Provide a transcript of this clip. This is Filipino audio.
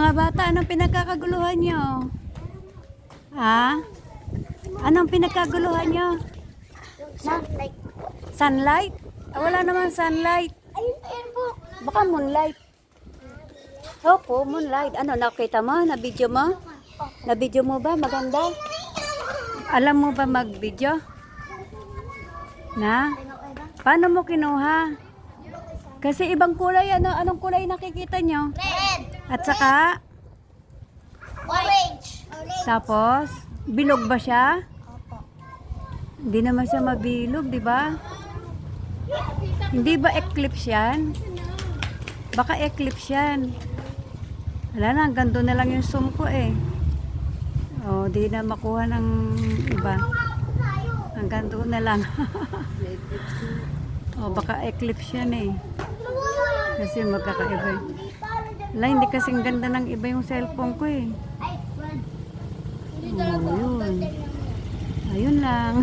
Mga bata, anong pinagkakaguluhan nyo? Ha? Anong pinagkaguluhan nyo? Sunlight. Sunlight? Ah, wala naman sunlight. Ayun po. Baka moonlight. Opo, moonlight. Ano, nakita mo? Na-video mo? Na-video mo ba? Maganda? Alam mo ba mag-video? Na? Paano mo kinuha? Kasi ibang kulay. Ano? Anong kulay nakikita nyo? Red. At saka, Orange. tapos, bilog ba siya? Opo. Hindi naman siya mabilog, di ba? Hindi ba eclipse yan? Baka eclipse yan. Wala na, hanggang doon na lang yung zoom ko eh. O, di na makuha ng iba. Hanggang doon na lang. O, baka eclipse yan eh. Kasi magkakaiba eh. Wala, hindi kasing ganda ng iba yung cellphone ko eh. Ay, run. O, yun. Ayun lang.